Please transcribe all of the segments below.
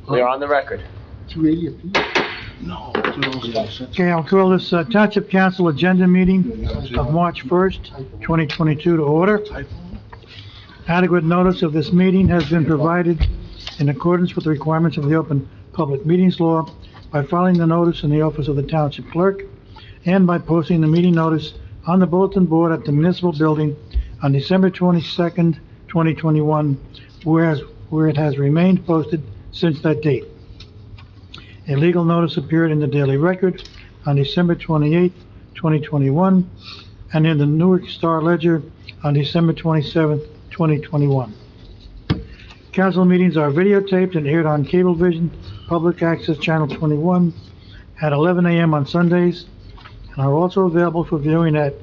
We are on the record. 280 apiece? No. Okay, I'll call this Township Council agenda meeting of March 1st, 2022 to order. Adequate notice of this meeting has been provided in accordance with the requirements of the Open Public Meetings Law by filing the notice in the office of the Township Clerk and by posting the meeting notice on the bulletin board at the municipal building on December 22nd, 2021, where it has remained posted since that date. A legal notice appeared in the Daily Record on December 28th, 2021, and in the Newark Star Ledger on December 27th, 2021. Council meetings are videotaped and aired on Cablevision Public Access Channel 21 at 11 a.m. on Sundays, and are also available for viewing at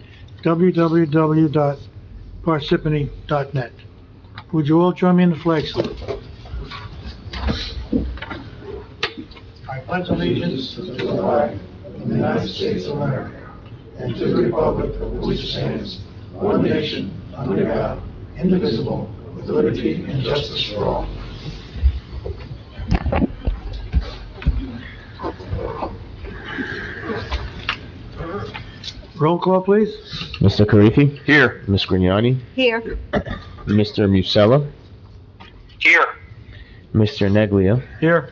www.parsippany.net. Would you all join me in the flag salute? I pledge allegiance to the flag of the United States of America and to the republic for which it stands, one nation, under God, indivisible, with liberty and justice for all. Roll call, please. Mr. Karifi? Here. Ms. Grignani? Here. Mr. Musella? Here. Mr. Neglia? Here.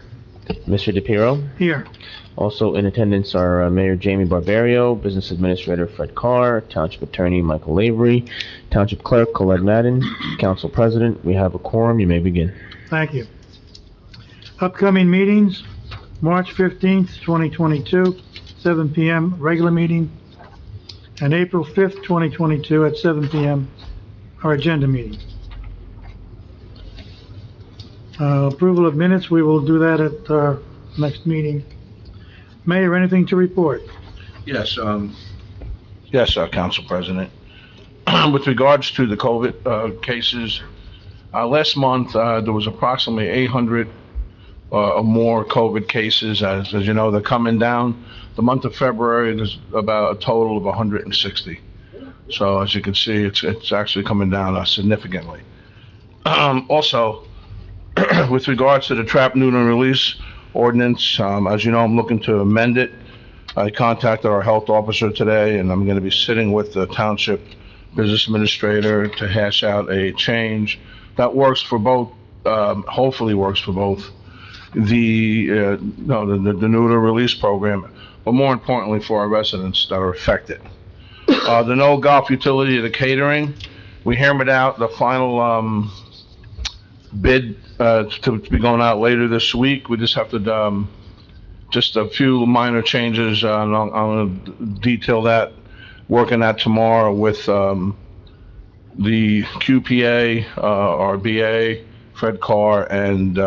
Mr. DePiero? Here. Also in attendance are Mayor Jamie Barbario, Business Administrator Fred Carr, Township Attorney Michael Lavery, Township Clerk Colette Madden, Council President. We have a quorum. You may begin. Thank you. Upcoming meetings, March 15th, 2022, 7 p.m., regular meeting, and April 5th, 2022, at 7 p.m., our agenda meeting. Approval of minutes, we will do that at our next meeting. Mayor, anything to report? Yes, Council President. With regards to the COVID cases, last month there was approximately 800 or more COVID cases. As you know, they're coming down. The month of February, there's about a total of 160. So as you can see, it's actually coming down significantly. Also, with regards to the trap, neuter, and release ordinance, as you know, I'm looking to amend it. I contacted our health officer today, and I'm going to be sitting with the township business administrator to hash out a change that works for both, hopefully works for both the neuter release program, but more importantly for our residents that are affected. The no golf utility, the catering, we hammered out the final bid to be going out later this week. We just have to just a few minor changes. I'm going to detail that, working that tomorrow with the QPA, our BA, Fred Carr, and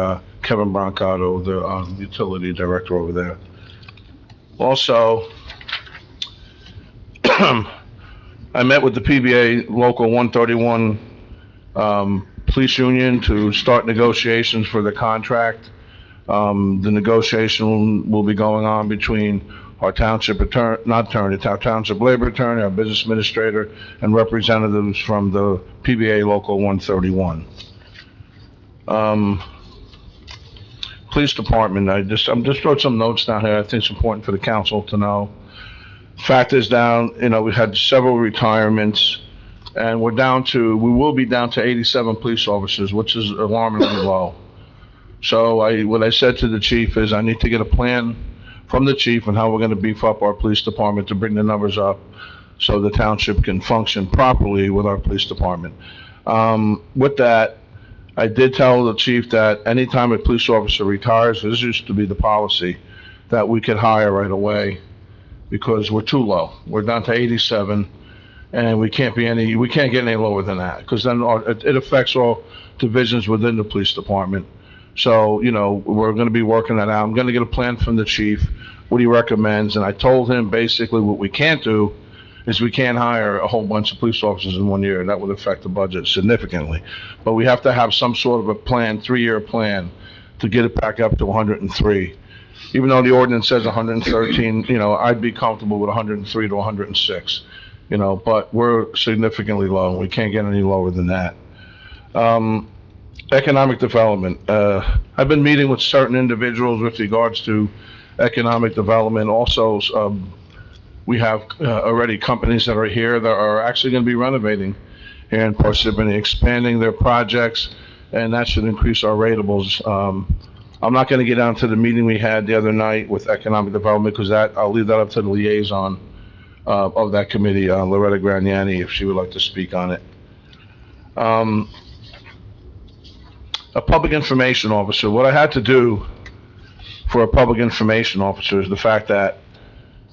Kevin Brancato, the utility director over there. Also, I met with the PBA Local 131 police union to start negotiations for the contract. The negotiation will be going on between our township attorney, our township labor attorney, our business administrator, and representatives from the PBA Local 131. Police department, I'm just wrote some notes down here. I think it's important for the council to know. Fact is down, we had several retirements, and we will be down to 87 police officers, which is alarmingly low. So what I said to the chief is I need to get a plan from the chief on how we're going to beef up our police department to bring the numbers up so the township can function properly with our police department. With that, I did tell the chief that anytime a police officer retires, this used to be the policy, that we could hire right away because we're too low. We're down to 87, and we can't get any lower than that, because then it affects all divisions within the police department. So, we're going to be working that out. I'm going to get a plan from the chief, what he recommends, and I told him basically what we can't do is we can't hire a whole bunch of police officers in 1 year. That would affect the budget significantly. But we have to have some sort of a plan, 3-year plan, to get it back up to 103. Even though the ordinance says 113, I'd be comfortable with 103 to 106, but we're significantly low. We can't get any lower than that. Economic development. I've been meeting with certain individuals with regards to economic development. Also, we have already companies that are here that are actually going to be renovating here in Parsippany, expanding their projects, and that should increase our ratables. I'm not going to get down to the meeting we had the other night with economic development because I'll leave that up to the liaison of that committee, Loretta Graniani, if she would like to speak on it. A public information officer. What I had to do for a public information officer is the fact that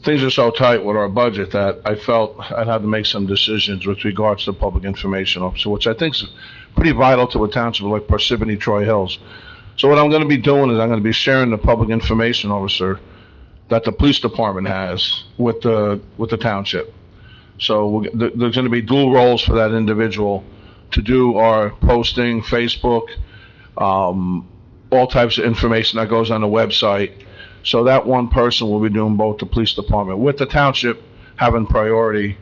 things are so tight with our budget that I felt I'd have to make some decisions with regards to public information officer, which I think is pretty vital to a township like Parsippany-Troy Hills. So what I'm going to be doing is I'm going to be sharing the public information officer that the police department has with the township. So there's going to be dual roles for that individual to do our posting, Facebook, all types of information that goes on the website. So that one person will be doing both the police department with the township having priority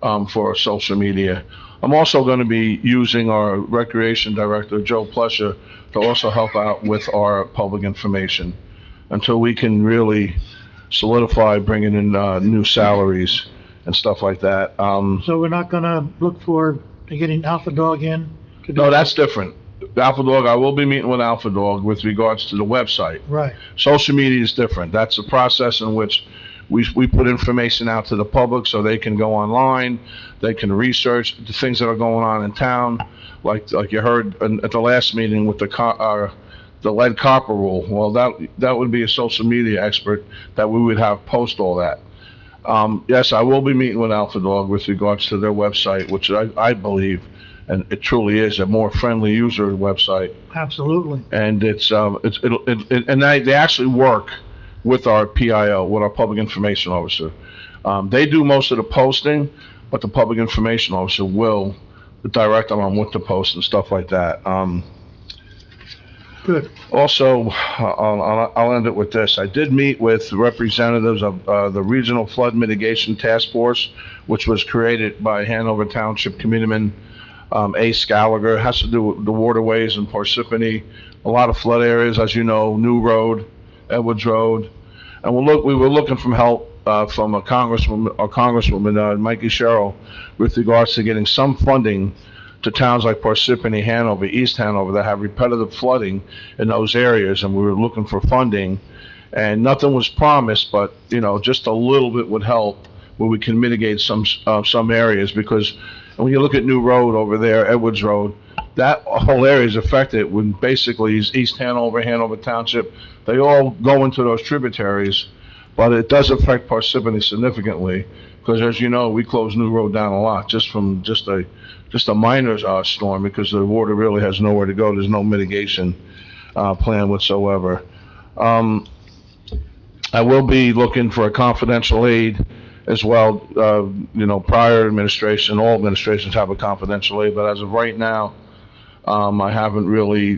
for social media. I'm also going to be using our recreation director, Joe Plusher, to also help out with our public information until we can really solidify bringing in new salaries and stuff like that. So we're not gonna look for getting Alpha Dog in? to do No, that's different. Alpha Dog, I will be meeting with Alpha Dog with regards to the website. Right, Social media is different. That's a process in which we put information out to the public so they can go online, they can research the things that are going on in town, like you heard at the last meeting with the lead copper rule. Well, that would be a social media expert that we would have post all that. Yes, I will be meeting with Alpha Dog with regards to their website, which I believe, and it truly is a more friendly user website. absolutely. And and they actually work with our PIO, with our public information officer. They do most of the posting, but the public information officer will direct them on what to post and stuff like that. Good. Also, I'll end it with this. I did meet with representatives of the Regional Flood Mitigation Task Force, which was created by Hanover Township Committeeman Ace Gallagher. It has to do with the waterways in Parsippany, a lot of flood areas, as you know, New Road, Edwards Road. And we were looking for help from our Congresswoman, Mikey Sherrill, with regards to getting some funding to towns like Parsippany, Hanover, East Hanover, that have repetitive flooding in those areas, and we were looking for funding. And nothing was promised, but, just a little bit would help where we can mitigate some areas, because when you look at New Road over there, Edwards Road, that whole area is affected when basically East Hanover, Hanover Township, they all go into those tributaries, but it does affect Parsippany significantly, because as you know, we close New Road down a lot, just from a minor storm, because the water really has nowhere to go. There's no mitigation plan whatsoever. I will be looking for a confidential aid as well. Prior administration, all administrations have a confidential aid, but as of right now, I haven't really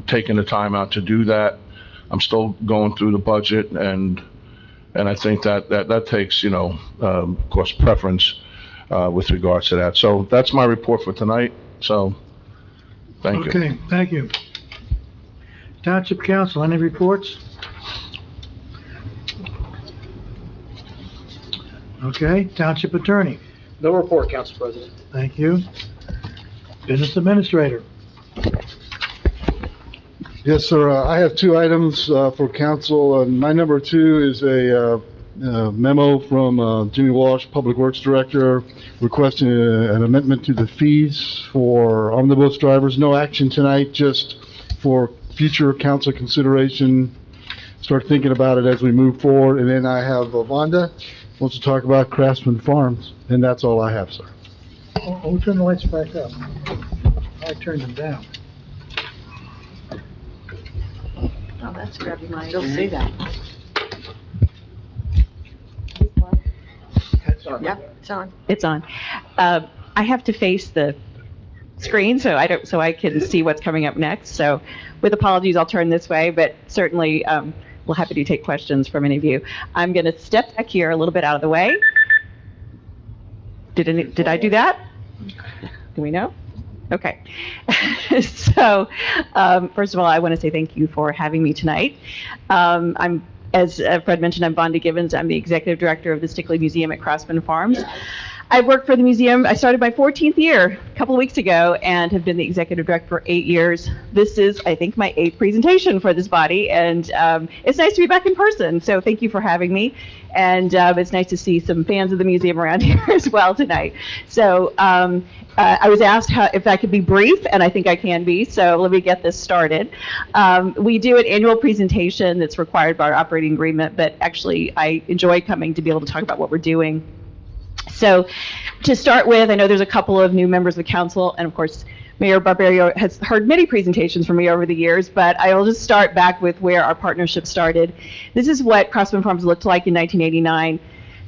taken the time out to do that. I'm still going through the budget, and I think that takes, of course, preference with regards to that. So that's my report for tonight. So, thank you. Okay, thank you. Township Council, any reports? Okay, Township Attorney, No report, Council President. thank you. Business Administrator, Yes, sir. I have two items for council. My number two is a memo from Jimmy Walsh, Public Works Director, requesting an amendment to the fees for omnibus drivers. No action tonight, just for future council consideration. Start thinking about it as we move forward. And then I have Vonda wants to talk about Craftsman Farms, and that's all I have, sir. oh, turn the lights back up. I turned them down. Oh, that's grabbing my, you'll see that. Yep, it's on. It's on. I have to face the screen so I can see what's coming up next. So with apologies, I'll turn this way, but certainly, we'll happy to take questions from any of you. I'm going to step back here a little bit out of the way. Did I do that? Do we know? Okay. So, first of all, I want to say thank you for having me tonight. As Fred mentioned, I'm Vonda Gibbons. I'm the executive director of the Stickley Museum at Craftsman Farms. I've worked for the museum. I started my 14th year a couple of weeks ago and have been the executive director for 8 years. This is, I think, my 8th presentation for this body, and it's nice to be back in person. So thank you for having me. And it's nice to see some fans of the museum around here as well tonight. So I was asked if I could be brief, and I think I can be, so let me get this started. We do an annual presentation that's required by our operating agreement, but actually I enjoy coming to be able to talk about what we're doing. So to start with, I know there's a couple of new members of the council, and of course, Mayor Barbario has heard many presentations from me over the years, but I'll just start back with where our partnership started. This is what Craftsman Farms looked like in 1989.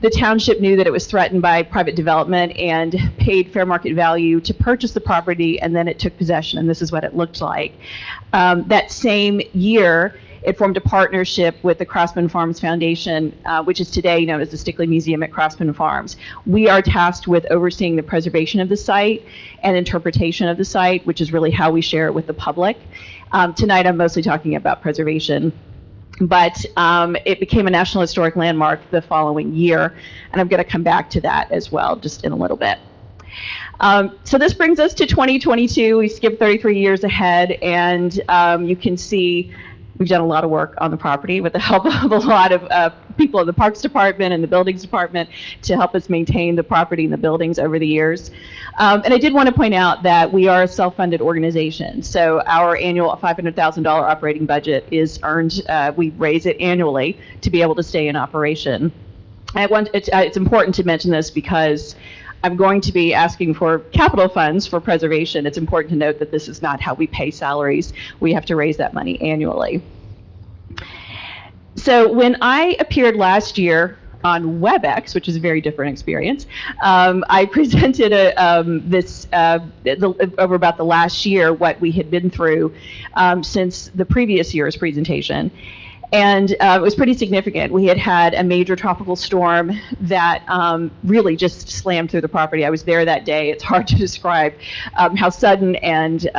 The township knew that it was threatened by private development and paid fair market value to purchase the property, and then it took possession, and this is what it looked like. That same year, it formed a partnership with the Craftsman Farms Foundation, which is today known as the Stickley Museum at Craftsman Farms. We are tasked with overseeing the preservation of the site and interpretation of the site, which is really how we share it with the public. Tonight, I'm mostly talking about preservation. But it became a National Historic Landmark the following year, and I'm going to come back to that as well just in a little bit. So this brings us to 2022. We skipped 33 years ahead, and you can see we've done a lot of work on the property with the help of a lot of people in the Parks Department and the Buildings Department to help us maintain the property and the buildings over the years. And I did want to point out that we are a self-funded organization. So our annual $500,000 operating budget is earned, we raise it annually to be able to stay in operation. It's important to mention this because I'm going to be asking for capital funds for preservation. It's important to note that this is not how we pay salaries. We have to raise that money annually. So when I appeared last year on WebEx, which is a very different experience, I presented over about the last year what we had been through since the previous year's presentation. And it was pretty significant. We had had a major tropical storm that really just slammed through the property. I was there that day. It's hard to describe how sudden and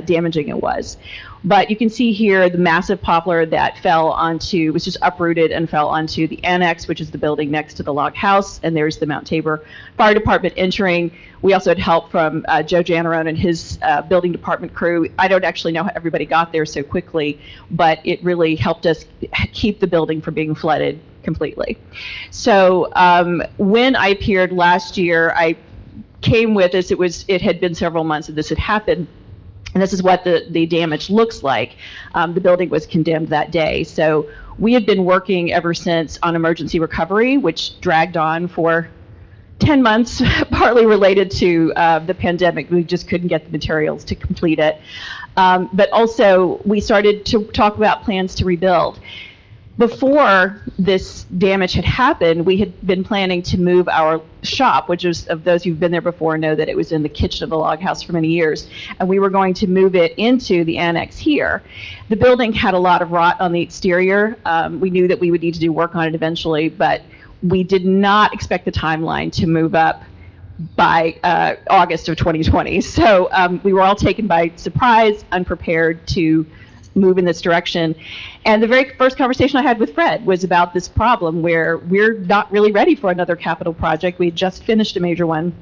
damaging it was. But you can see here the massive poplar that was just uprooted and fell onto the annex, which is the building next to the log house. And there's the Mount Tabor Fire Department entering. We also had help from Joe Janarone and his building department crew. I don't actually know how everybody got there so quickly, but it really helped us keep the building from being flooded completely. So when I appeared last year, I came with this. It had been several months that this had happened. And this is what the damage looks like. The building was condemned that day. So we had been working ever since on emergency recovery, which dragged on for 10 months, partly related to the pandemic. We just couldn't get the materials to complete it. But also, we started to talk about plans to rebuild. Before this damage had happened, we had been planning to move our shop, which is, of those who've been there before know that it was in the kitchen of the log house for many years, and we were going to move it into the annex here. The building had a lot of rot on the exterior. We knew that we would need to do work on it eventually, but we did not expect the timeline to move up by August of 2020. So we were all taken by surprise, unprepared to move in this direction. And the very first conversation I had with Fred was about this problem where we're not really ready for another capital project. We had just finished a major one.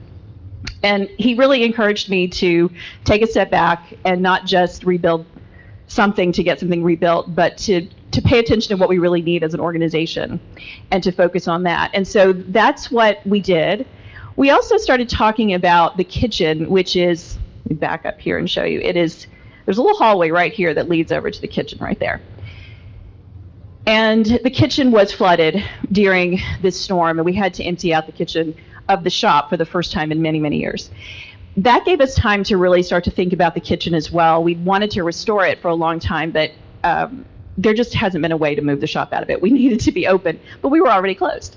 And he really encouraged me to take a step back and not just rebuild something to get something rebuilt, but to pay attention to what we really need as an organization and to focus on that. And so that's what we did. We also started talking about the kitchen, which is, let me back up here and show you. There's a little hallway right here that leads over to the kitchen right there. And the kitchen was flooded during this storm, and we had to empty out the kitchen of the shop for the first time in many, many years. That gave us time to really start to think about the kitchen as well. We wanted to restore it for a long time, but there just hasn't been a way to move the shop out of it. We needed to be open, but we were already closed.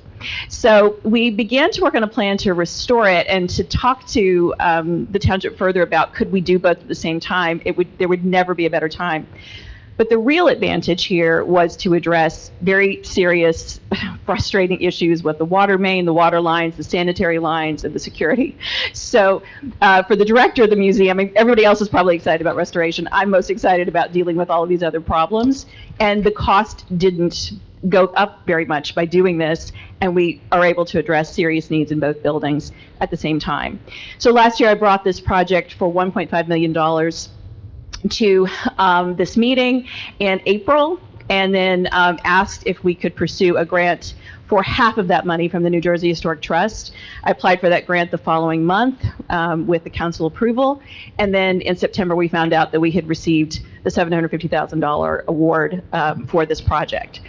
So we began to work on a plan to restore it and to talk to the township further about could we do both at the same time. There would never be a better time. But the real advantage here was to address very serious, frustrating issues with the water main, the water lines, the sanitary lines, and the security. So for the director of the museum, everybody else is probably excited about restoration. I'm most excited about dealing with all of these other problems. And the cost didn't go up very much by doing this, and we are able to address serious needs in both buildings at the same time. So last year I brought this project for $1.5 million to this meeting in April, and then asked if we could pursue a grant for half of that money from the New Jersey Historic Trust. I applied for that grant the following month with the council approval, and then in September we found out that we had received the $750,000 award for this project.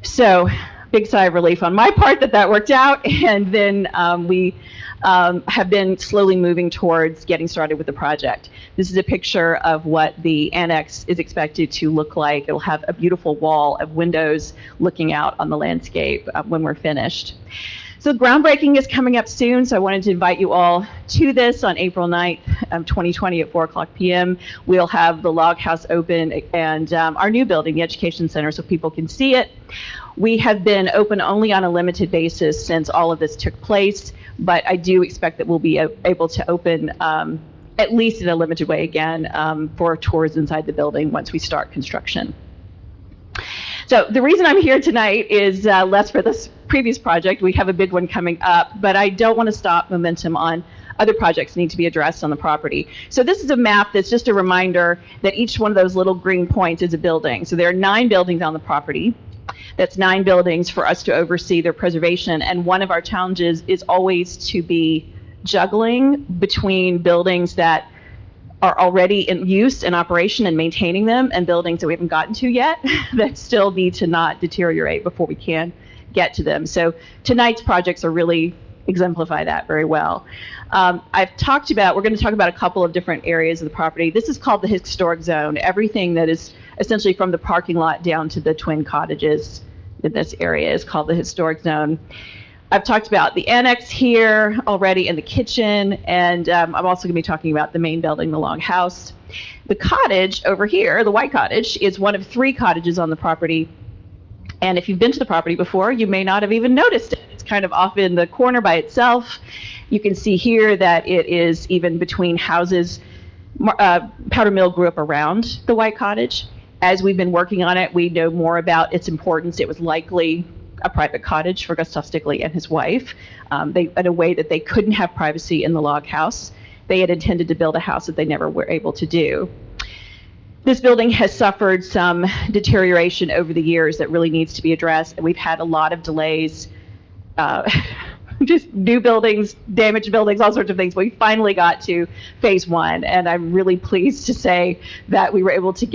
So, big sigh of relief on my part that worked out, and then we have been slowly moving towards getting started with the project. This is a picture of what the annex is expected to look like. It'll have a beautiful wall of windows looking out on the landscape when we're finished. So groundbreaking is coming up soon, so I wanted to invite you all to this on April 9th, 2020 at 4:00 p.m. We'll have the log house open and our new building, the Education Center, so people can see it. We have been open only on a limited basis since all of this took place, but I do expect that we'll be able to open at least in a limited way again for tours inside the building once we start construction. So the reason I'm here tonight is less for this previous project. We have a big one coming up, but I don't want to stop momentum on other projects that need to be addressed on the property. So this is a map that's just a reminder that each one of those little green points is a building. So there are 9 buildings on the property. That's 9 buildings for us to oversee their preservation, and one of our challenges is always to be juggling between buildings that are already in use and operation and maintaining them, and buildings that we haven't gotten to yet that still need to not deteriorate before we can get to them. So tonight's projects are really exemplify that very well. We're going to talk about a couple of different areas of the property. This is called the historic zone. Everything that is essentially from the parking lot down to the twin cottages in this area is called the historic zone. I've talked about the annex here already and the kitchen, and I'm also going to be talking about the main building, the long house. The cottage over here, the white cottage, is one of 3 cottages on the property. And if you've been to the property before, you may not have even noticed it. It's kind of off in the corner by itself. You can see here that it is even between houses. Powder Mill grew up around the white cottage. As we've been working on it, we know more about its importance. It was likely a private cottage for Gustav Stickley and his wife. In a way that they couldn't have privacy in the log house. They had intended to build a house that they never were able to do. This building has suffered some deterioration over the years that really needs to be addressed, and we've had a lot of delays, just new buildings, damaged buildings, all sorts of things. We finally got to phase 1, and I'm really pleased to say that we were able to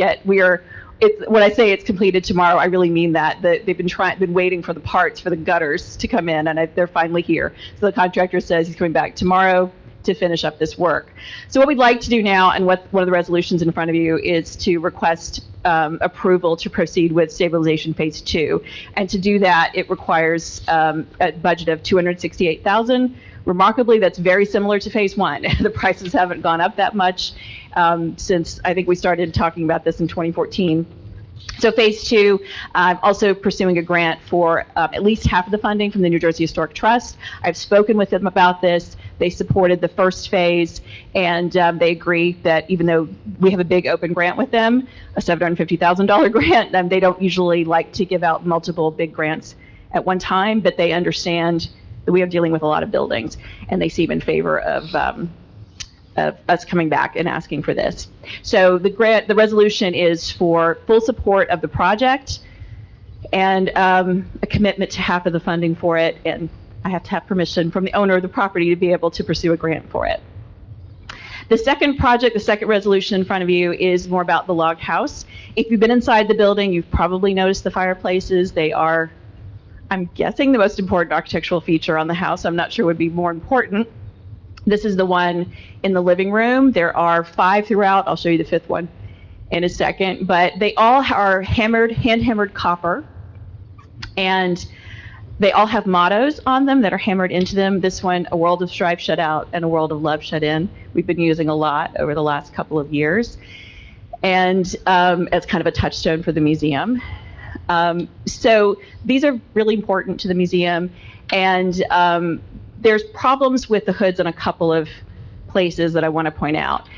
when I say it's completed tomorrow, I really mean that. They've been waiting for the parts for the gutters to come in, and they're finally here. So the contractor says he's coming back tomorrow to finish up this work. So what we'd like to do now, and what one of the resolutions in front of you, is to request approval to proceed with stabilization phase 2. And to do that, it requires a budget of $268,000. Remarkably, that's very similar to phase 1. The prices haven't gone up that much since I think we started talking about this in 2014. So phase 2, I'm also pursuing a grant for at least half of the funding from the New Jersey Historic Trust. I've spoken with them about this. They supported the first phase, and they agree that even though we have a big open grant with them, a $750,000 grant, they don't usually like to give out multiple big grants at one time, but they understand that we are dealing with a lot of buildings, and they seem in favor of us coming back and asking for this. So the resolution is for full support of the project and a commitment to half of the funding for it, and I have to have permission from the owner of the property to be able to pursue a grant for it. The second project, the second resolution in front of you, is more about the log house. If you've been inside the building, you've probably noticed the fireplaces. They are, I'm guessing, the most important architectural feature on the house. I'm not sure would be more important. This is the one in the living room. There are 5 throughout. I'll show you the 5th one in a second, but they all are hand-hammered copper, and they all have mottos on them that are hammered into them. This one, "A world of strife shut out and a world of love shut in." We've been using a lot over the last couple of years. and as kind of a touchstone for the museum. So these are really important to the museum, and there's problems with the hoods in a couple of places that I want to point out.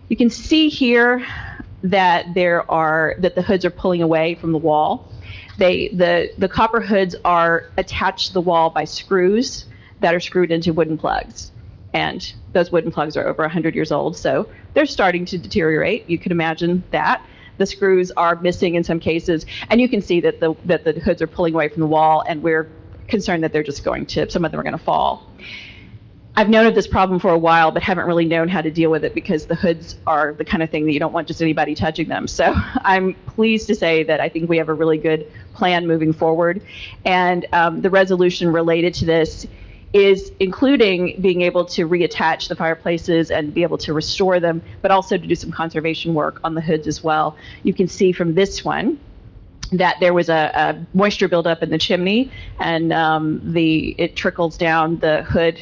You can see here that that the hoods are pulling away from the wall. The copper hoods are attached to the wall by screws that are screwed into wooden plugs. And those wooden plugs are over 100 years old, so they're starting to deteriorate. You can imagine that. The screws are missing in some cases, and you can see that the hoods are pulling away from the wall, and we're concerned that they're just some of them are going to fall. I've known of this problem for a while, but haven't really known how to deal with it because the hoods are the kind of thing that you don't want just anybody touching them. So I'm pleased to say that I think we have a really good plan moving forward, and the resolution related to this is including being able to reattach the fireplaces and be able to restore them, but also to do some conservation work on the hoods as well. You can see from this one that there was a moisture buildup in the chimney, and it trickles down the hood.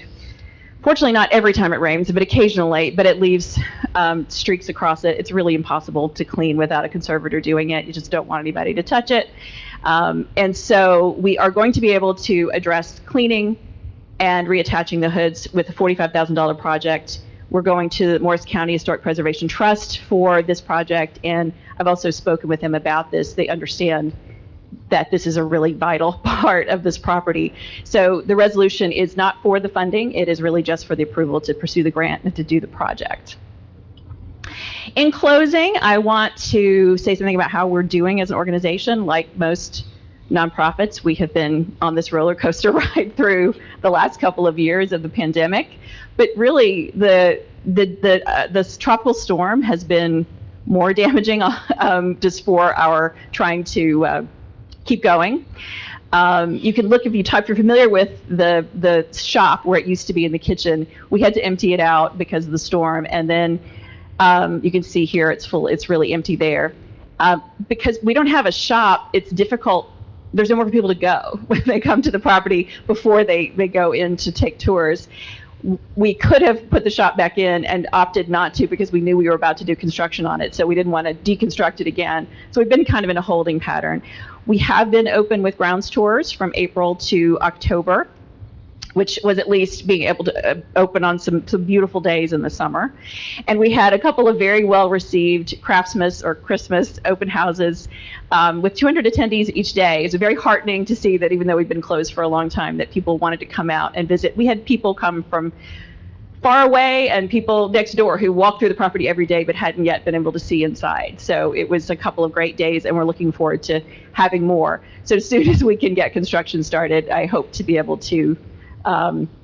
Fortunately, not every time it rains, but occasionally, but it leaves streaks across it. It's really impossible to clean without a conservator doing it. You just don't want anybody to touch it. And so we are going to be able to address cleaning and reattaching the hoods with a $45,000 project. We're going to the Morris County Historic Preservation Trust for this project, and I've also spoken with them about this. They understand that this is a really vital part of this property. So the resolution is not for the funding, it is really just for the approval to pursue the grant and to do the project. In closing, I want to say something about how we're doing as an organization. Like most nonprofits, we have been on this roller coaster ride through the last couple of years of the pandemic. But really, this tropical storm has been more damaging just for our trying to keep going. You can look, if you're familiar with the shop where it used to be in the kitchen, we had to empty it out because of the storm, and then you can see here it's full, it's really empty there. Because we don't have a shop, it's difficult. There's nowhere for people to go when they come to the property before they go in to take tours. We could have put the shop back in and opted not to because we knew we were about to do construction on it, so we didn't want to deconstruct it again. So we've been kind of in a holding pattern. We have been open with grounds tours from April to October, which was at least being able to open on some beautiful days in the summer. And we had a couple of very well-received Craftsman or Christmas open houses with 200 attendees each day. It's very heartening to see that even though we've been closed for a long time, that people wanted to come out and visit. We had people come from far away and people next door who walked through the property every day but hadn't yet been able to see inside. So it was a couple of great days, and we're looking forward to having more. So as soon as we can get construction started, I hope to be able to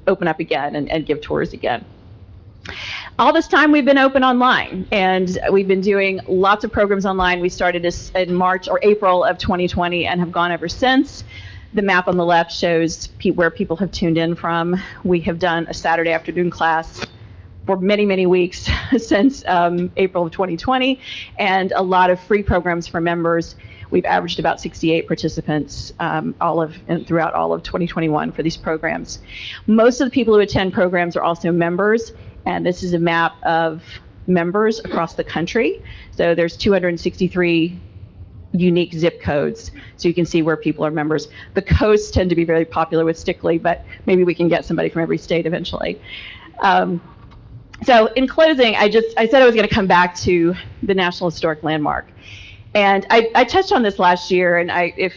open up again and give tours again. All this time we've been open online, and we've been doing lots of programs online. We started this in March or April of 2020 and have gone ever since. The map on the left shows where people have tuned in from. We have done a Saturday afternoon class for many, many weeks since April of 2020, and a lot of free programs for members. We've averaged about 68 participants throughout all of 2021 for these programs. Most of the people who attend programs are also members, and this is a map of members across the country. So there's 263 unique zip codes, so you can see where people are members. The coasts tend to be very popular with Stickley, but maybe we can get somebody from every state eventually. So in closing, I said I was going to come back to the National Historic Landmark. And I touched on this last year, and I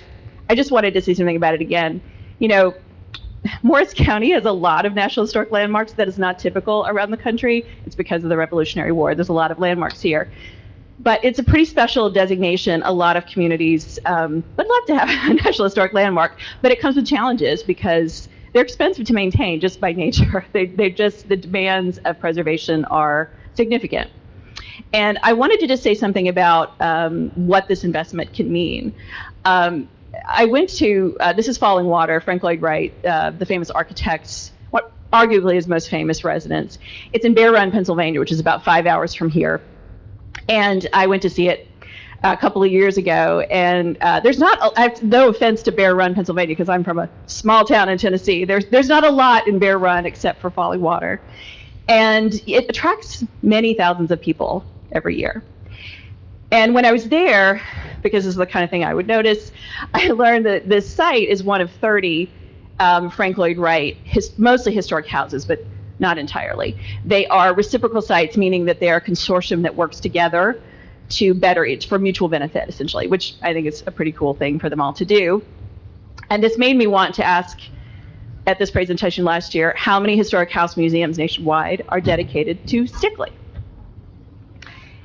just wanted to say something about it again. You know, Morris County has a lot of National Historic Landmarks that is not typical around the country. It's because of the Revolutionary War. There's a lot of landmarks here. But it's a pretty special designation. A lot of communities would love to have a National Historic Landmark, but it comes with challenges because they're expensive to maintain just by nature. The demands of preservation are significant. And I wanted to just say something about what this investment can mean. I went to, this is Falling Water, Frank Lloyd Wright, the famous architect's, what arguably his most famous residence. It's in Bear Run, Pennsylvania, which is about 5 hours from here. And I went to see it a couple of years ago, and there's not, I have no offense to Bear Run, Pennsylvania, because I'm from a small town in Tennessee. There's not a lot in Bear Run except for Falling Water. And it attracts many thousands of people every year. And when I was there, because this is the kind of thing I would notice, I learned that this site is one of 30 Frank Lloyd Wright, mostly historic houses, but not entirely. They are reciprocal sites, meaning that they are a consortium that works together to better it, for mutual benefit, essentially, which I think is a pretty cool thing for them all to do. And this made me want to ask, at this presentation last year, how many historic house museums nationwide are dedicated to Stickley?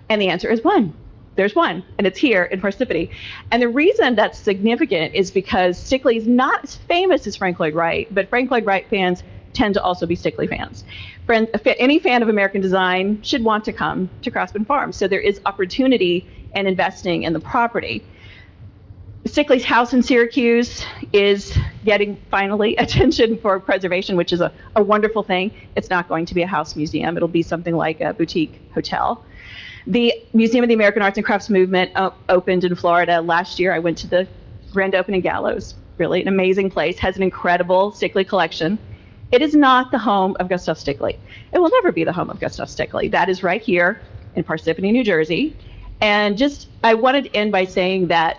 And the answer is one. There's one, and it's here in Parsippany. And the reason that's significant is because Stickley is not as famous as Frank Lloyd Wright, but Frank Lloyd Wright fans tend to also be Stickley fans. Any fan of American design should want to come to Craftsman Farms, so there is opportunity in investing in the property. Stickley's house in Syracuse is getting finally attention for preservation, which is a wonderful thing. It's not going to be a house museum. It'll be something like a boutique hotel. The Museum of the American Arts and Crafts Movement opened in Florida last year. I went to the grand opening gallows. Really an amazing place, has an incredible Stickley collection. It is not the home of Gustav Stickley. It will never be the home of Gustav Stickley. That is right here in Parsippany, New Jersey. And I wanted to end by saying that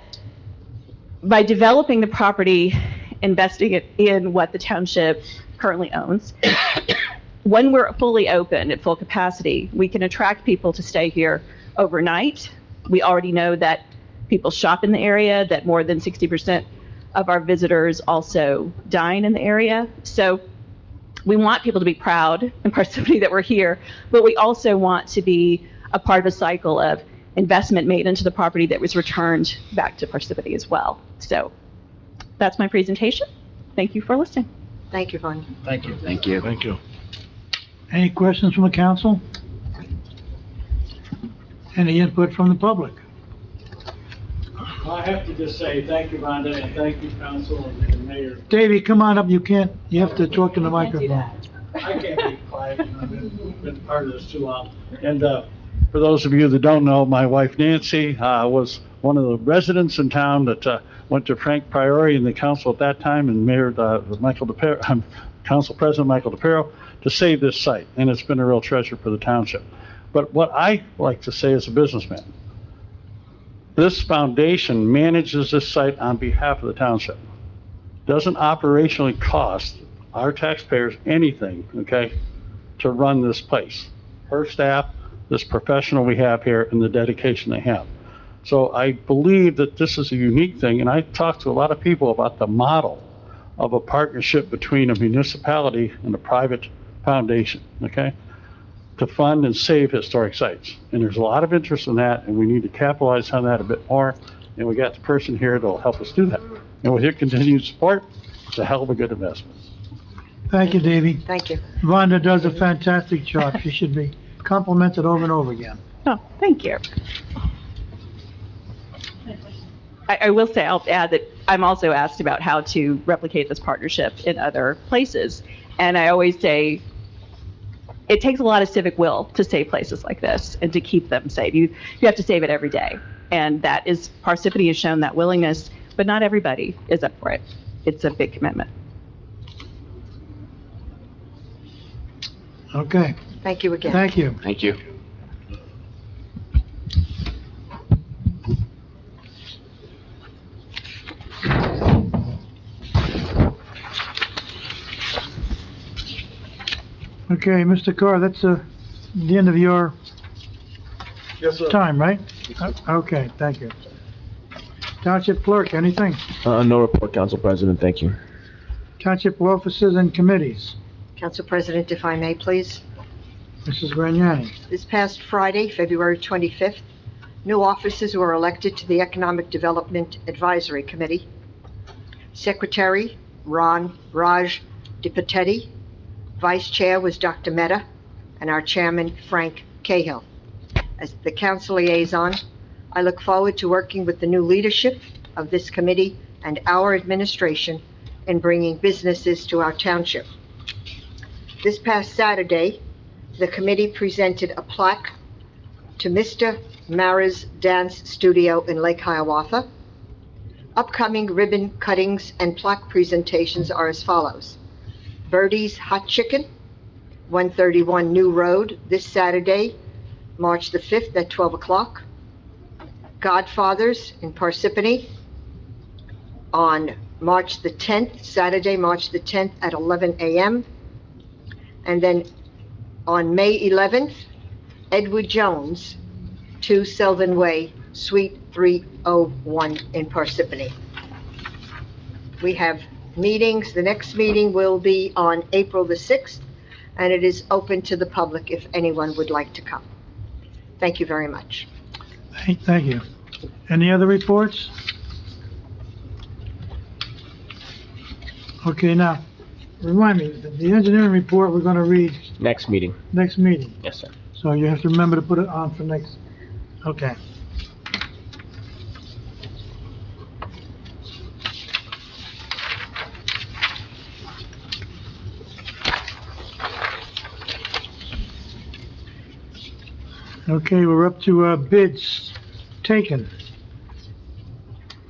by developing the property, investing it in what the township currently owns, when we're fully open at full capacity, we can attract people to stay here overnight. We already know that people shop in the area, that more than 60% of our visitors also dine in the area. So we want people to be proud in Parsippany that we're here, but we also want to be a part of a cycle of investment made into the property that was returned back to Parsippany as well. So that's my presentation. Thank you for listening. Thank you, Vanya. Thank you. Thank you. Thank you. Any questions from the council? Any input from the public? I have to just say thank you, Rhonda, and thank you, council and mayor. Davey, come on up, you have to talk in the microphone. I can't be quiet, I've been part of this too long. And for those of you that don't know, my wife Nancy was one of the residents in town that went to Frank Priori in the council at that time, and Mayor Council President Michael DePero, to save this site, and it's been a real treasure for the township. But what I like to say as a businessman, this foundation manages this site on behalf of the township. Doesn't operationally cost our taxpayers anything, okay, to run this place. Her staff, this professional we have here, and the dedication they have. So I believe that this is a unique thing, and I talked to a lot of people about the model of a partnership between a municipality and a private foundation, okay, to fund and save historic sites. And there's a lot of interest in that, and we need to capitalize on that a bit more. And we got the person here that'll help us do that. And with your continued support, it's a hell of a good investment. Thank you, Davey. Thank you. Rhonda does a fantastic job. She should be complimented over and over again. Oh, thank you. I will say, I'll add that I'm also asked about how to replicate this partnership in other places. And I always say, it takes a lot of civic will to save places like this and to keep them safe. You have to save it every day. And that is, Parsippany has shown that willingness, but not everybody is up for it. It's a big commitment. Okay, Thank you again. thank you. Thank you. Okay, Mr. Carr, that's the end of your Yes, sir. time, right? Okay, thank you. Township clerk, anything? No report, Council President, thank you. Township offices and committees. Council President, if I may, please. Mrs. Grignani. This past Friday, February 25th, new officers were elected to the Economic Development Advisory Committee. Secretary, Raj Dipatetti. Vice Chair was Dr. Mehta, and our Chairman, Frank Cahill. As the council liaison, I look forward to working with the new leadership of this committee and our administration in bringing businesses to our township. This past Saturday, the committee presented a plaque to Mr. Mara's Dance Studio in Lake Hiawatha. Upcoming ribbon cuttings and plaque presentations are as follows. Birdie's Hot Chicken, 131 New Road, this Saturday, March the 5th at 12 o'clock. Godfathers in Parsippany on March the 10th, Saturday, March the 10th at 11 a.m. And then on May 11th, Edward Jones, 2 Selvin Way, Suite 301 in Parsippany. We have meetings. The next meeting will be on April the 6th, and it is open to the public if anyone would like to come. Thank you very much. Thank you. Any other reports? Okay, now, remind me, the engineering report we're gonna read Next meeting. next meeting. Yes, sir. So you have to remember to put it on for next, okay. Okay, we're up to, bids taken.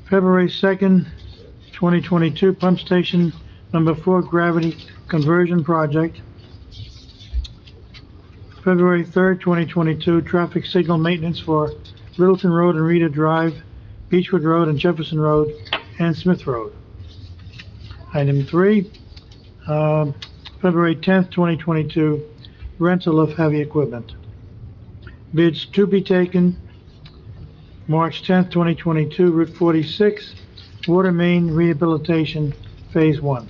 February 2nd, 2022, pump station number 4 gravity conversion project. February 3rd, 2022, traffic signal maintenance for Littleton Road and Rita Drive, Beechwood Road and Jefferson Road, and Smith Road. Item 3, February 10th, 2022, rental of heavy equipment. Bids to be taken, March 10th, 2022, Route 46, water main rehabilitation, Phase 1.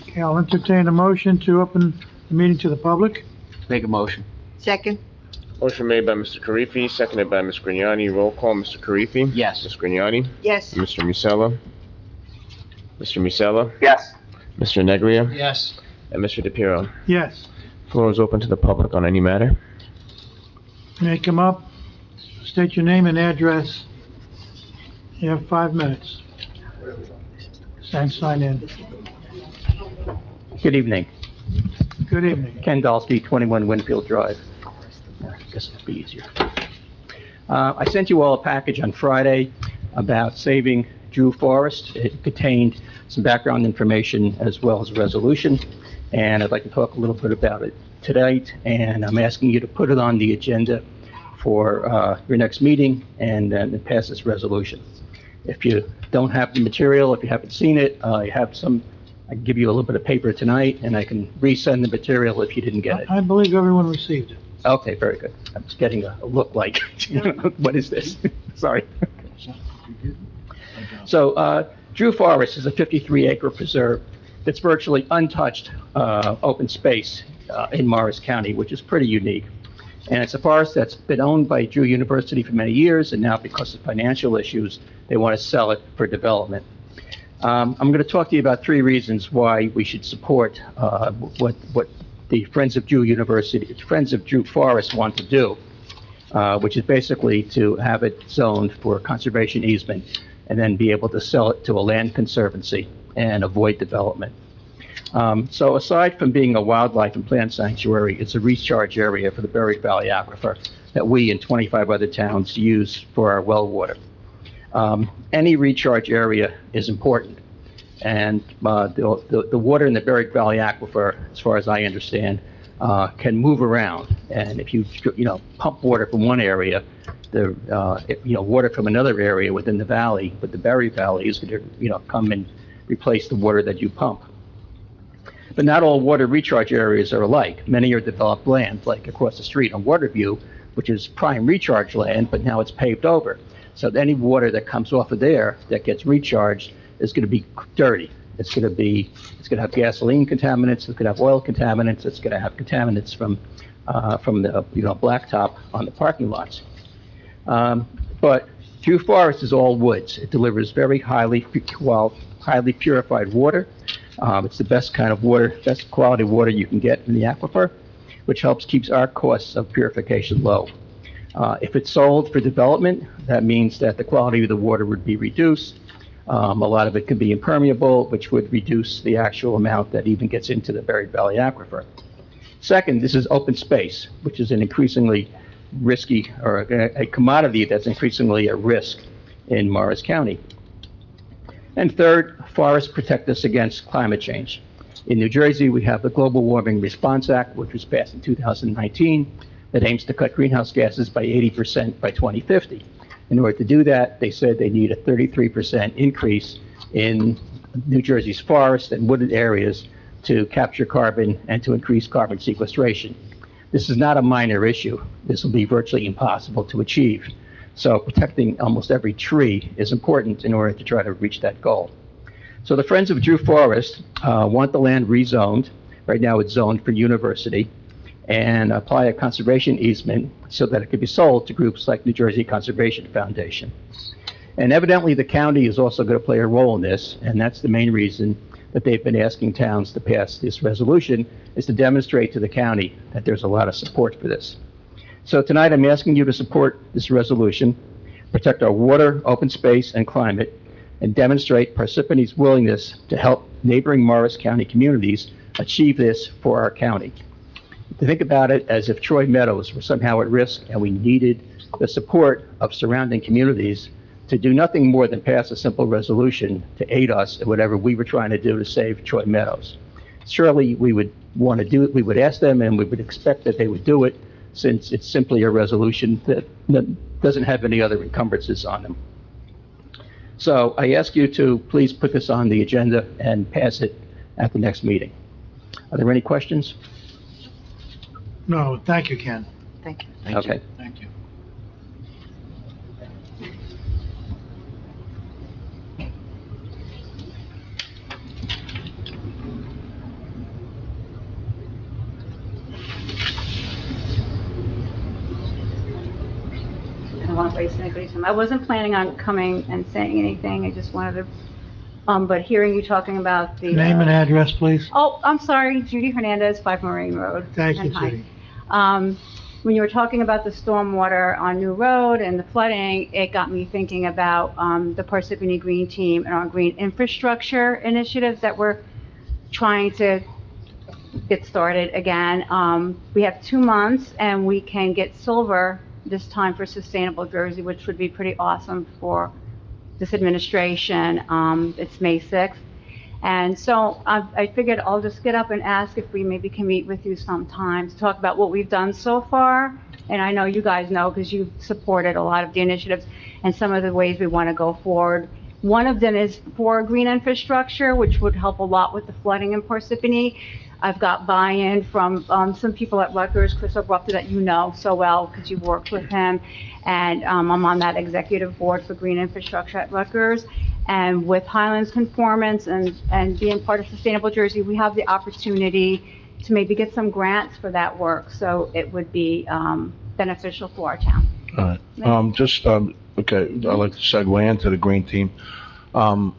Okay, I'll entertain a motion to open the meeting to the public. Make a motion. Second? Motion made by Mr. Karifi, seconded by Ms. Grignani. Roll call, Mr. Karifi? Yes. Ms. Grignani? Yes. Mr. Musella? Mr. Musella? Yes. Mr. Neglia? Yes. And Mr. DePiero? Yes. Floor is open to the public on any matter. May I come up, state your name and address. You have 5 minutes. And sign in. Good evening. Good evening. Ken Dalsky, 21 Winfield Drive. I guess it'll be easier. I sent you all a package on Friday about saving Drew Forest. It contained some background information as well as a resolution, and I'd like to talk a little bit about it tonight, and I'm asking you to put it on the agenda for your next meeting and then pass this resolution. If you don't have the material, if you haven't seen it, I can give you a little bit of paper tonight, and I can resend the material if you didn't get it. I believe everyone received it. Okay, very good. I'm just getting a look like, what is this? Sorry. So, Drew Forest is a 53-acre preserve that's virtually untouched, open space, in Morris County, which is pretty unique. And it's a forest that's been owned by Drew University for many years, and now because of financial issues, they want to sell it for development. I'm going to talk to you about 3 reasons why we should support, what the Friends of Drew Forest want to do, which is basically to have it zoned for conservation easement and then be able to sell it to a land conservancy and avoid development. So aside from being a wildlife and plant sanctuary, it's a recharge area for the Buried Valley Aquifer that we and 25 other towns use for our well water. Any recharge area is important, and the water in the Buried Valley Aquifer, as far as I understand, can move around. And if you pump water from one area, water from another area within the valley, but the Buried Valley is going to come and replace the water that you pump. But not all water recharge areas are alike. Many are developed land, like across the street on Waterview, which is prime recharge land, but now it's paved over. So any water that comes off of there that gets recharged is going to be dirty. It's going to have gasoline contaminants, it's going to have oil contaminants, it's going to have contaminants from the blacktop on the parking lots. But Drew Forest is all woods. It delivers very highly purified water. It's the best kind of water, best quality water you can get in the aquifer, which keeps our costs of purification low. If it's sold for development, that means that the quality of the water would be reduced. A lot of it could be impermeable, which would reduce the actual amount that even gets into the Buried Valley Aquifer. Second, this is open space, which is an increasingly risky, or a commodity that's increasingly a risk in Morris County. And third, forests protect us against climate change. In New Jersey, we have the Global Warming Response Act, which was passed in 2019, that aims to cut greenhouse gases by 80% by 2050. In order to do that, they said they need a 33% increase in New Jersey's forests and wooded areas to capture carbon and to increase carbon sequestration. This is not a minor issue. This will be virtually impossible to achieve. So protecting almost every tree is important in order to try to reach that goal. So the Friends of Drew Forest want the land rezoned. Right now it's zoned for university, and apply a conservation easement so that it could be sold to groups like New Jersey Conservation Foundation. And evidently the county is also going to play a role in this, and that's the main reason that they've been asking towns to pass this resolution, is to demonstrate to the county that there's a lot of support for this. So tonight I'm asking you to support this resolution, protect our water, open space, and climate, and demonstrate Parsippany's willingness to help neighboring Morris County communities achieve this for our county. To think about it as if Troy Meadows were somehow at risk and we needed the support of surrounding communities to do nothing more than pass a simple resolution to aid us in whatever we were trying to do to save Troy Meadows. Surely we would want to do it, we would ask them, and we would expect that they would do it, since it's simply a resolution that doesn't have any other encumbrances on them. So I ask you to please put this on the agenda and pass it at the next meeting. Are there any questions? No, thank you, Ken. Thank you. Okay. Thank you. I don't want to waste anybody's time. I wasn't planning on coming and saying anything. I just wanted to, but hearing you talking about the... Name and address, please. Oh, I'm sorry, Judy Hernandez, 5 Marine Road. Thank you, And hi. Judy. When you were talking about the stormwater on New Road and the flooding, it got me thinking about the Parsippany Green Team and our green infrastructure initiatives that we're trying to get started again. We have 2 months and we can get silver this time for Sustainable Jersey, which would be pretty awesome for this administration. It's May 6th. And so I figured I'll just get up and ask if we maybe can meet with you sometime to talk about what we've done so far. And I know you guys know because you've supported a lot of the initiatives and some of the ways we want to go forward. One of them is for green infrastructure, which would help a lot with the flooding in Parsippany. I've got buy-in from some people at Rutgers, Chris O'Brupta, that you know so well because you've worked with him. And I'm on that executive board for green infrastructure at Rutgers. And with Highlands Conformance and being part of Sustainable Jersey, we have the opportunity to maybe get some grants for that work. So it would be beneficial for our town. All right. Okay, I'd like to segue into the green team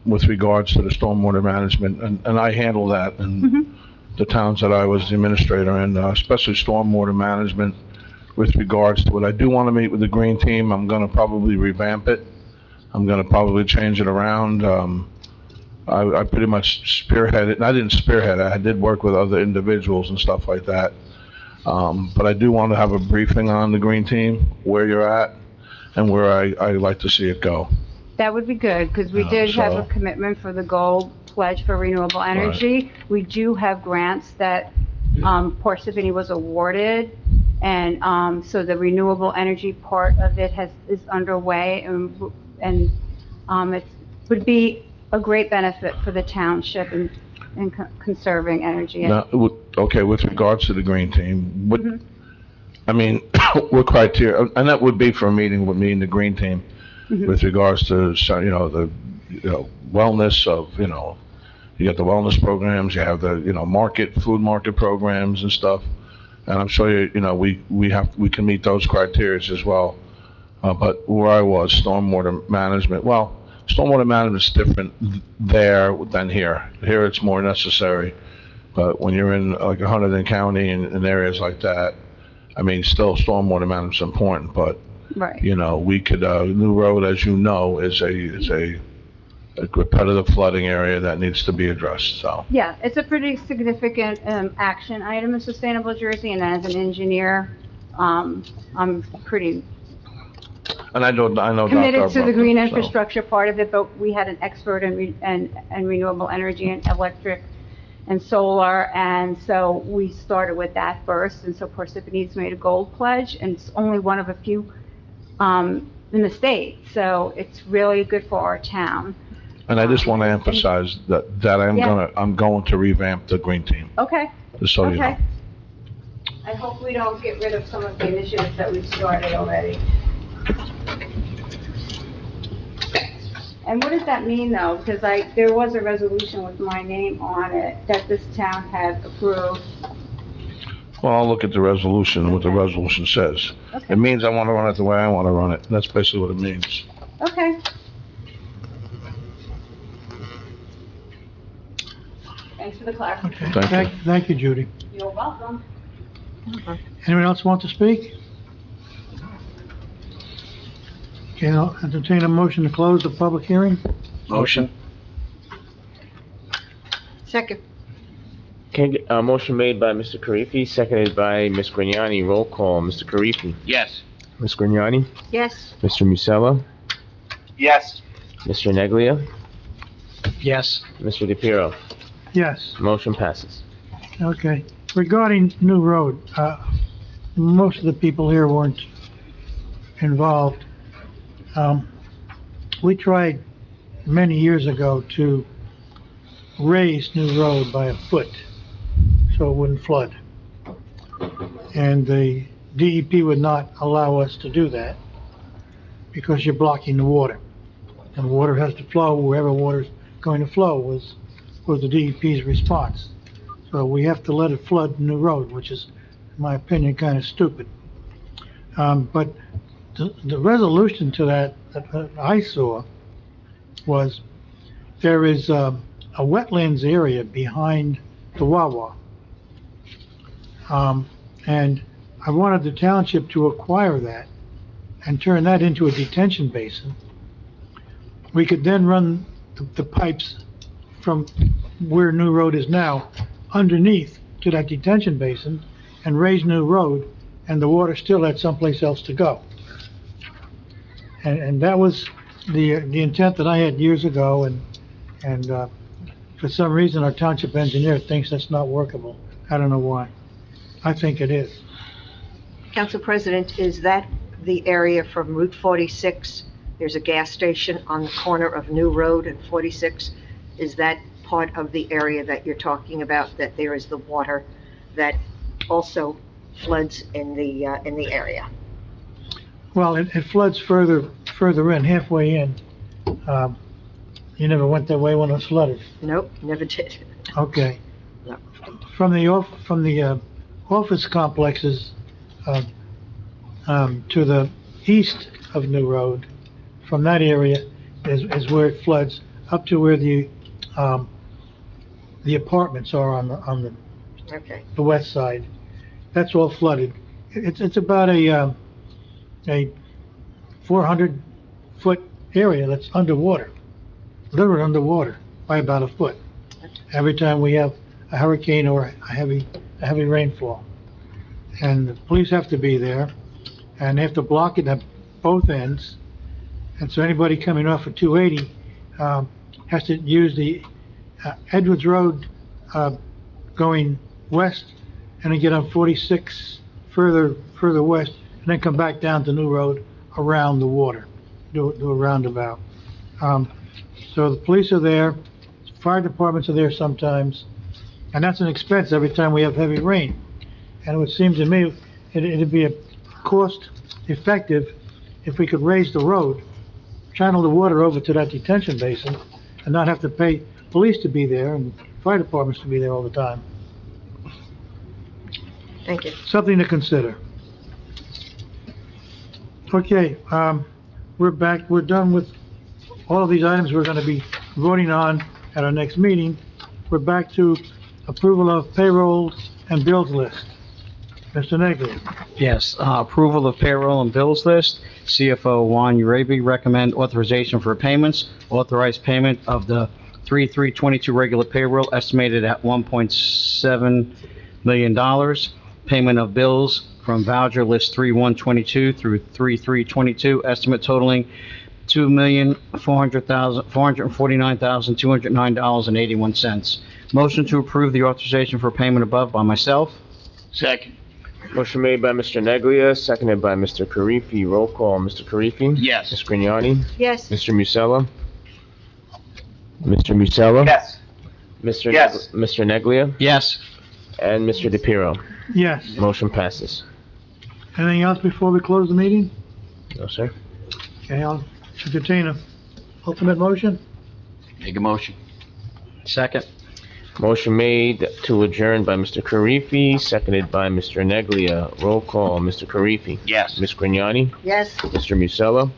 with regards to the stormwater management, and I handle that in the towns that I was the administrator in, especially stormwater management with regards to it. I do want to meet with the green team. I'm going to probably revamp it. I'm going to probably change it around. I pretty much spearheaded, and I didn't spearhead it. I did work with other individuals and stuff like that. But I do want to have a briefing on the green team, where you're at, and where I like to see it go. That would be good, because we did have a commitment for the gold pledge for renewable energy. Right. We do have grants that Parsippany was awarded, and so the renewable energy part of it is underway, and it would be a great benefit for the township in conserving energy. Now, okay, with regards to the green team, what, I mean, what criteria, and that would be for a meeting with me and the green team, with regards to, the wellness of, you got the wellness programs, you have the, food market programs and stuff. And I'm sure, we can meet those criteria as well. But where I was, stormwater management, well, stormwater management is different there than here. Here it's more necessary. But when you're in like Hunterdon County and areas like that, I mean, still stormwater management is important, but, right. We could, New Road, as you know, is a repetitive flooding area that needs to be addressed, so. Yeah, it's a pretty significant action item in Sustainable Jersey, and as an engineer, I'm pretty And I know committed Dr. to the green so. infrastructure part of it, but we had an expert in renewable energy and electric and solar, and so we started with that first, and so Parsippany's made a gold pledge, and it's only one of a few in the state, so it's really good for our town. And I just want to emphasize that Yeah. I'm going to revamp the green team, Okay, just so you know. okay. I hope we don't get rid of some of the initiatives that we've started already. And what does that mean, though? Because there was a resolution with my name on it that this town had approved. Well, I'll look at the resolution, what the resolution says. Okay. It means I want to run it the way I want to run it. That's basically what it means. Okay. Thanks for the clarification. Okay, Thank you. thank you, Judy. You're welcome. Anyone else want to speak? Okay, I'll entertain a motion to close the public hearing. Motion? Second. Okay, motion made by Mr. Karifi, seconded by Ms. Grignani. Roll call, Mr. Karifi. Yes. Ms. Grignani? Yes. Mr. Musella? Yes. Mr. Neglia? Yes. Mr. DePiero? Yes, Motion passes. okay. Regarding New Road, most of the people here weren't involved. We tried many years ago to raise New Road by a foot so it wouldn't flood. And the DEP would not allow us to do that because you're blocking the water. And water has to flow wherever water's going to flow was the DEP's response. So we have to let it flood New Road, which is, in my opinion, kind of stupid. But the resolution to that I saw was there is a wetlands area behind the Wawa. And I wanted the township to acquire that and turn that into a detention basin. We could then run the pipes from where New Road is now underneath to that detention basin and raise New Road, and the water still had someplace else to go. And that was the intent that I had years ago, and for some reason, our township engineer thinks that's not workable. I don't know why. I think it is. Council President, is that the area from Route 46? There's a gas station on the corner of New Road and 46. Is that part of the area that you're talking about, that there is the water that also floods in the area? Well, it floods further in, halfway in. You never went that way when it was flooded. Nope, never did. Okay. No. From the office complexes to the east of New Road, from that area is where it floods up to where the apartments are on Okay. the west side. That's all flooded. It's about a 400-foot area that's underwater, literally underwater by about a foot. Every time we have a hurricane or a heavy rainfall. And the police have to be there, and they have to block it at both ends. And so anybody coming off of 280 has to use the Edwards Road going west, and then get on 46 further west, and then come back down to New Road around the water, do a roundabout. So the police are there, fire departments are there sometimes, and that's an expense every time we have heavy rain. And it would seem to me it'd be a cost effective if we could raise the road, channel the water over to that detention basin, and not have to pay police to be there and fire departments to be there all the time. Thank you. Something to consider. Okay, we're back. We're done with all of these items we're going to be voting on at our next meeting. We're back to approval of payroll and bills list. Mr. Neglia. Yes, approval of payroll and bills list. CFO Juan Urabi recommend authorization for payments. Authorized payment of the 3/3/22 regular payroll estimated at $1.7 million. Payment of bills from voucher list 3/1/22 through 3/3/22, estimate totaling $2,449,209.81. Motion to approve the authorization for payment above by myself. Second. Motion made by Mr. Neglia, seconded by Mr. Karifi. Roll call, Mr. Karifi? Yes. Ms. Grignani? Yes. Mr. Musella? Mr. Musella? Yes. Mr. Yes. Mr. Neglia? Yes. And Mr. DePiero? Yes. Motion passes. Anything else before we close the meeting? No, sir. Okay, I'll entertain a ultimate motion. Make a motion. Second. Motion made to adjourn by Mr. Karifi, seconded by Mr. Neglia. Roll call, Mr. Karifi? Yes. Ms. Grignani? Yes. Mr. Musella?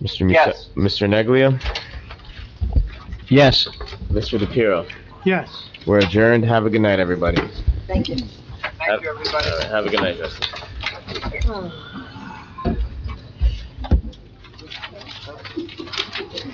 Yes. Mr. Neglia? Yes. Mr. DePiero? Yes. We're adjourned. Have a good night, everybody. Thank you. Thank you, everybody. All right, have a good night, Justin. Oh.